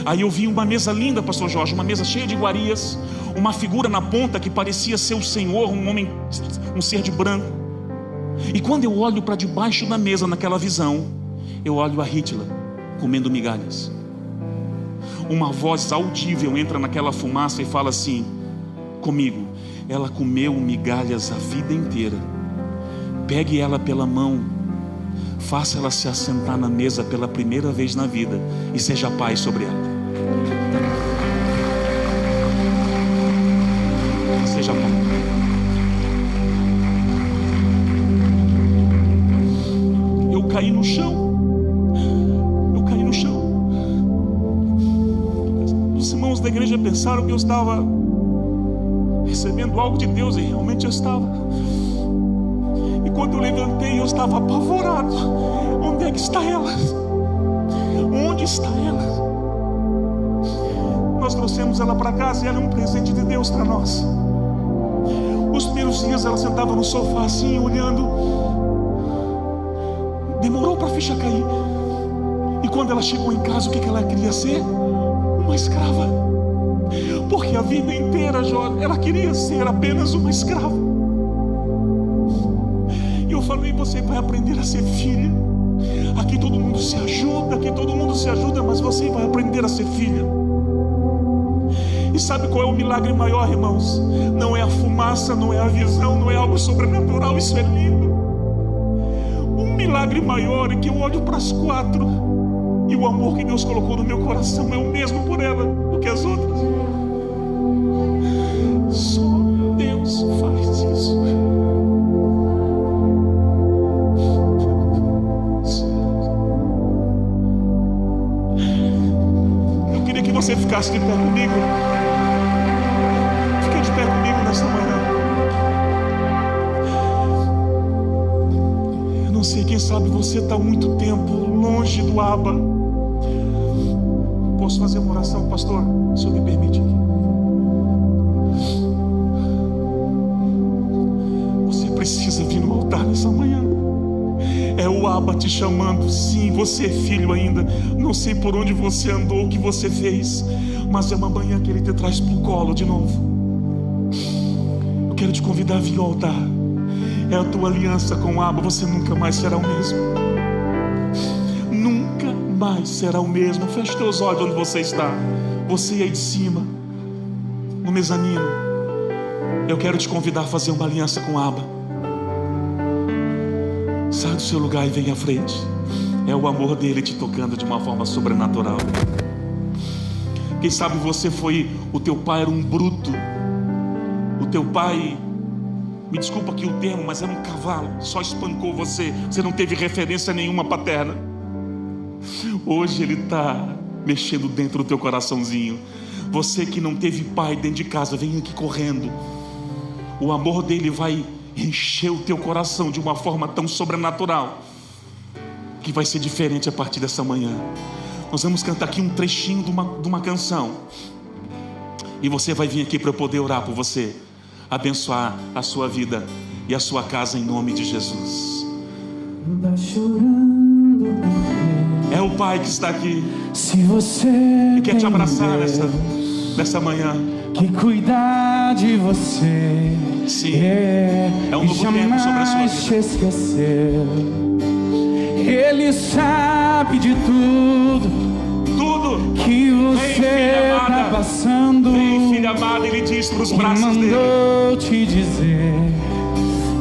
Aí eu vi uma mesa linda, pastor Jorge, uma mesa cheia de iguarias, uma figura na ponta que parecia ser o Senhor, um homem, um ser de branco. E quando eu olho para debaixo da mesa naquela visão, eu olho a Hitler comendo migalhas. Uma voz audível entra naquela fumaça e fala assim comigo: ela comeu migalhas a vida inteira. Pegue ela pela mão, faça ela se assentar na mesa pela primeira vez na vida e seja pai sobre ela. Seja pai. Eu caí no chão. Os irmãos da igreja pensaram que eu estava recebendo algo de Deus, e realmente eu estava. E quando eu levantei, eu estava apavorado. Onde é que está ela? Onde está ela? Nós trouxemos ela para casa e ela é um presente de Deus para nós. Os primeiros dias ela sentava no sofá assim, olhando. Demorou para a ficha cair. E quando ela chegou em casa, o que ela queria ser? Uma escrava. Porque a vida inteira, ela queria ser apenas uma escrava. E eu falei: você vai aprender a ser filha. Aqui todo mundo se ajuda, mas você vai aprender a ser filha. E sabe qual é o milagre maior, irmãos? Não é a fumaça, não é a visão, não é algo sobrenatural, isso é lindo. Um milagre maior é que eu olho para as quatro e o amor que Deus colocou no meu coração é o mesmo por ela do que as outras. Só Deus faz isso. Eu queria que você ficasse de pé comigo. Fique de pé comigo nesta manhã. Eu não sei, quem sabe você está há muito tempo longe do Abba. Posso fazer uma oração, pastor? Se o senhor me permite. Você precisa vir no altar nessa manhã. É o Abba te chamando. Sim, você é filho ainda. Não sei por onde você andou, o que você fez, mas é uma manhã que Ele te traz pro colo de novo. Eu quero te convidar a vir ao altar. É a tua aliança com o Abba. Você nunca mais será o mesmo. Nunca mais será o mesmo. Feche teus olhos onde você está. Você aí de cima, no mezanino. Eu quero te convidar a fazer uma aliança com o Abba. Sai do seu lugar e vem à frente. É o amor dele te tocando de uma forma sobrenatural. Quem sabe o teu pai era um bruto. O teu pai, me desculpa aqui o termo, mas era um cavalo. Só espancou você. Você não teve referência nenhuma paterna. Hoje ele está mexendo dentro do teu coraçãozinho. Você que não teve pai dentro de casa, vem aqui correndo. O amor dele vai encher o teu coração de uma forma tão sobrenatural que vai ser diferente a partir dessa manhã. Nós vamos cantar aqui um trechinho de uma canção, e você vai vir aqui para eu poder orar por você, abençoar a sua vida e a sua casa em nome de Jesus. É o Pai que está aqui e quer te abraçar nessa manhã. Que cuidar de você. Sim, é um novo tempo sobre a sua vida. Esqueceu. Ele sabe de tudo que você está passando. Vem, filha amada, Ele diz para os braços dele. Mandou te dizer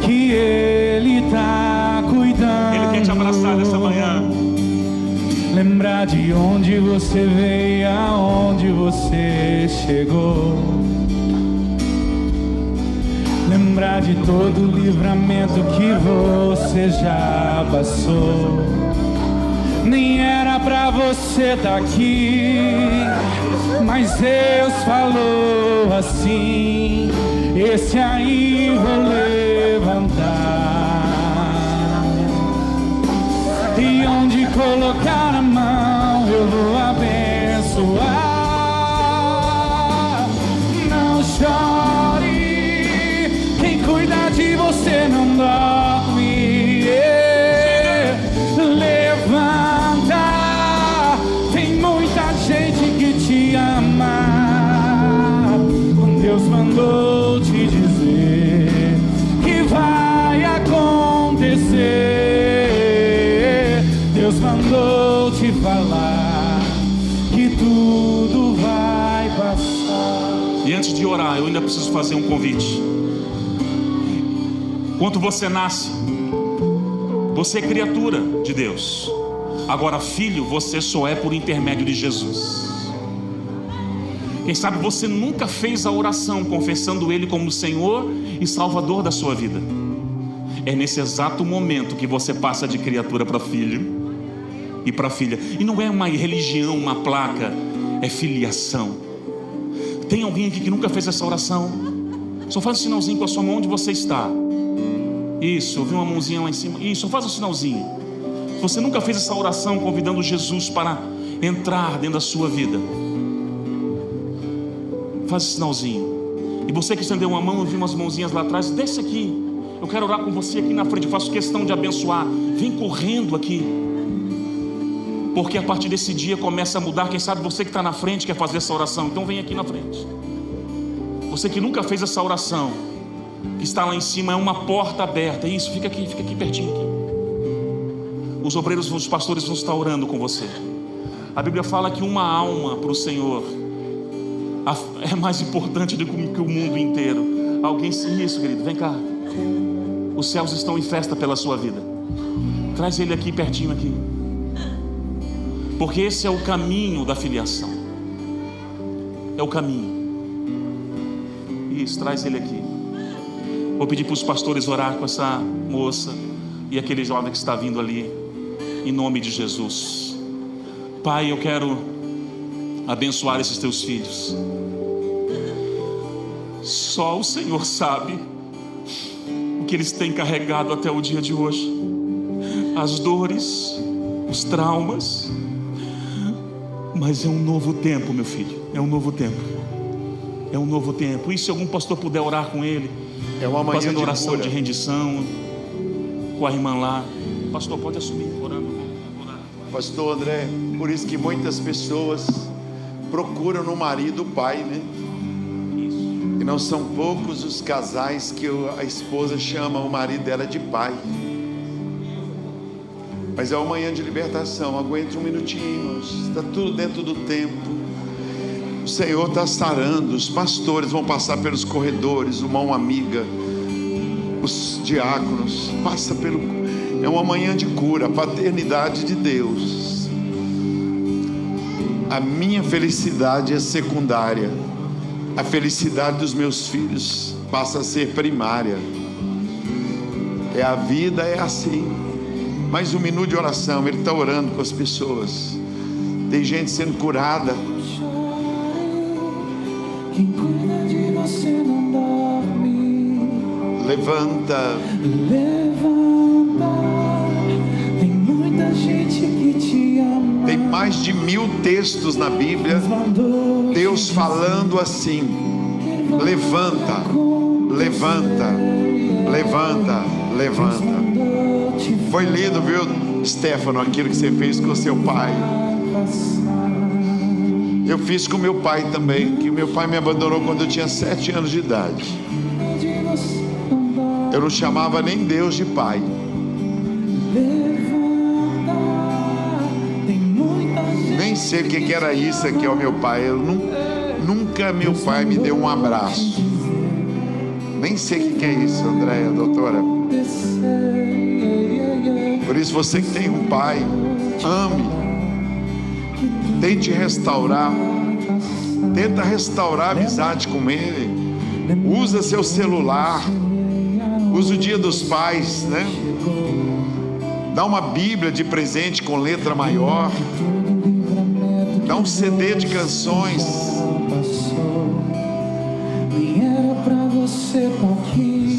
que Ele está cuidando. Ele quer te abraçar nessa manhã. Lembrar de onde você veio, aonde você chegou. Lembrar de todo o livramento que você já passou. Nem era pra você estar aqui, mas Deus falou assim: esse aí vou levantar. E onde colocar a mão, eu vou abençoar. Não chore, quem cuida de você não dorme. Levanta, tem muita gente que te ama. Deus mandou te dizer que vai acontecer. Deus mandou te falar que tudo vai passar. E antes de orar, eu ainda preciso fazer um convite. Quando você nasce, você é criatura de Deus. Agora, filho, você só é por intermédio de Jesus. Quem sabe você nunca fez a oração confessando Ele como Senhor e Salvador da sua vida. É nesse exato momento que você passa de criatura para filho e para filha. E não é uma religião, uma placa, é filiação. Tem alguém aqui que nunca fez essa oração? Só faz um sinalzinho com a sua mão onde você está. Isso, eu vi uma mãozinha lá em cima. Isso, só faz um sinalzinho. Se você nunca fez essa oração convidando Jesus para entrar dentro da sua vida, faz esse sinalzinho. E você que estendeu uma mão, eu vi umas mãozinhas lá atrás, desce aqui. Eu quero orar com você aqui na frente. Eu faço questão de abençoar. Vem correndo aqui, porque a partir desse dia começa a mudar. Quem sabe você que está na frente quer fazer essa oração, então vem aqui na frente. Você que nunca fez essa oração, que está lá em cima, é uma porta aberta. Isso, fica aqui pertinho aqui. Os obreiros, os pastores vão estar orando com você. A Bíblia fala que uma alma para o Senhor é mais importante do que o mundo inteiro. Alguém, isso, querido, vem cá. Os céus estão em festa pela sua vida. Traz ele aqui pertinho aqui, porque esse é o caminho da filiação. É o caminho. Isso, traz ele aqui. Vou pedir para os pastores orar com essa moça e aquele jovem que está vindo ali, em nome de Jesus. Pai, eu quero abençoar esses teus filhos. Só o Senhor sabe o que eles têm carregado até o dia de hoje, as dores, os traumas. Mas é um novo tempo, meu filho. É um novo tempo. É um novo tempo. E se algum pastor puder orar com ele, é uma manhã fazendo de oração cura, de rendição com a irmã lá. Pastor, pode assumir, orando. Pastor André, por isso que muitas pessoas procuram no marido o pai, né? E não são poucos os casais que a esposa chama o marido dela de pai. Mas é uma manhã de libertação. Aguente um minutinho, irmãos. Está tudo dentro do tempo. O Senhor está sarando. Os pastores vão passar pelos corredores, uma mão amiga, os diáconos. Passa pelo. É uma manhã de cura, a paternidade de Deus. A minha felicidade é secundária. A felicidade dos meus filhos passa a ser primária. A vida é assim. Mais um minuto de oração. Ele está orando com as pessoas. Tem gente sendo curada. Quem cuida de você não dorme. Levanta. Tem muita gente que te ama. Tem mais de 1000 textos na Bíblia, Deus falando assim: levanta, levanta, levanta, levanta. Foi lindo, viu, Stefano, aquilo que você fez com o seu pai. Eu fiz com meu pai também, que meu pai me abandonou quando eu tinha 7 anos de idade. Eu não chamava nem Deus de pai. Nem sei o que era isso aqui, ó, meu pai. Nunca meu pai me deu um abraço. Nem sei o que é isso, Andréia, doutora. Por isso, você que tem um pai, ame. Tente restaurar. Tenta restaurar a amizade com ele. Usa seu celular. Usa o Dia dos Pais, né? Dá uma Bíblia de presente com letra maior. Dá um CD de canções.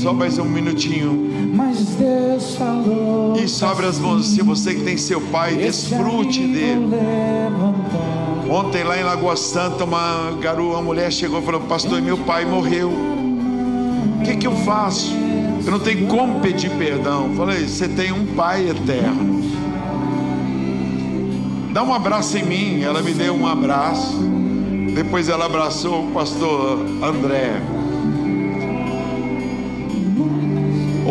Só mais um minutinho. mas Deus falou. E sobre as mãos, se você que tem seu pai, desfrute dele. Ontem lá em Lagoa Santa, uma mulher chegou e falou: pastor, meu pai morreu, o que eu faço? Eu não tenho como pedir perdão. Falei: você tem um pai eterno, dá um abraço em mim. Ela me deu um abraço, depois ela abraçou o pastor André.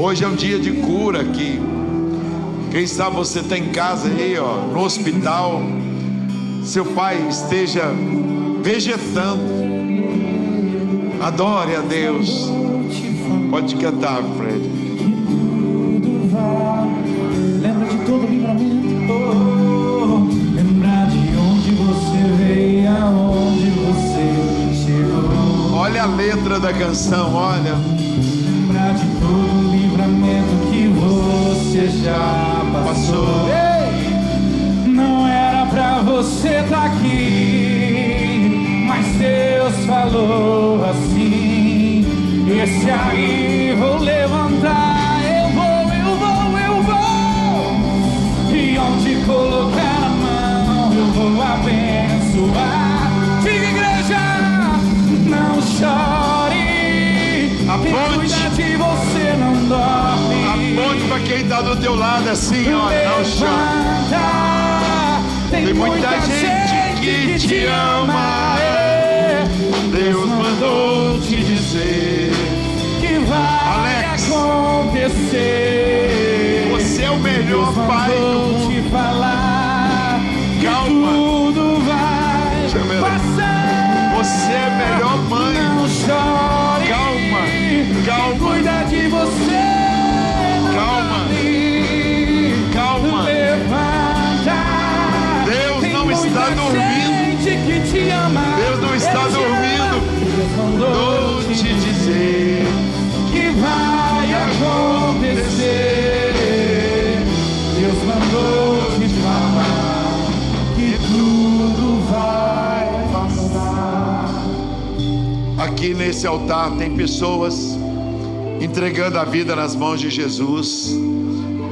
Hoje é um dia de cura aqui. Quem sabe você está em casa aí, ó, no hospital, seu pai esteja vegetando. Adore a Deus. Pode cantar, Fred. Lembra de todo o livramento. Lembra de onde você veio, aonde você chegou. Olha a letra da canção, olha. Lembra de todo o livramento que você já passou. Não era pra você estar aqui, mas Deus falou assim: esse aí vou levantar, eu vou, e onde colocar a mão eu vou abençoar. Diga, igreja, não chore, quem cuida de você não dorme. Aponte para quem está do teu lado assim, ó, não chore. Tem muita gente que te ama. Deus mandou te dizer que vai acontecer. Você é o melhor pai do mundo. Te falar Calma. Tudo vai passar. Você é a melhor mãe. Não chore. Calma. Quem cuida de você. Calma. Calma. Levanta. Deus não está dormindo. Que te ama. Deus não está dormindo. Vou te dizer que vai acontecer. Deus mandou te falar que tudo vai passar. Aqui nesse altar tem pessoas entregando a vida nas mãos de Jesus.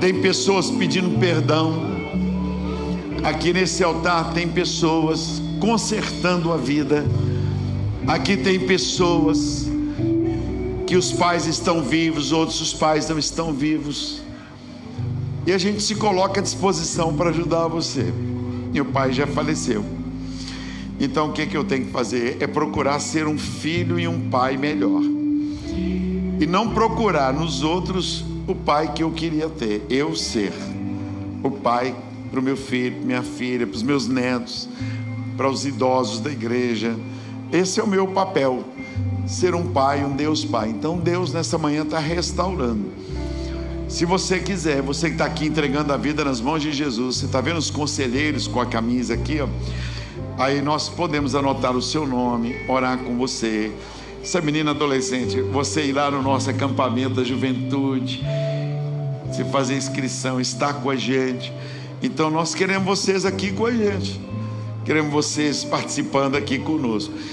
Tem pessoas pedindo perdão. Aqui nesse altar tem pessoas consertando a vida. Aqui tem pessoas que os pais estão vivos, outros os pais não estão vivos. E a gente se coloca à disposição para ajudar você. Meu pai já faleceu. Então o que eu tenho que fazer? É procurar ser um filho e um pai melhor. E não procurar nos outros o pai que eu queria ter. Eu ser o pai para o meu filho, minha filha, para os meus netos, para os idosos da igreja. Esse é o meu papel, ser um pai, um Deus Pai. Então Deus nessa manhã está restaurando. Se você quiser, você que está aqui entregando a vida nas mãos de Jesus, você está vendo os conselheiros com a camisa aqui, ó? Aí nós podemos anotar o seu nome, orar com você. Essa menina adolescente, você ir lá no nosso acampamento da juventude, você fazer inscrição, estar com a gente. Então nós queremos vocês aqui com a gente. Queremos vocês participando aqui conosco.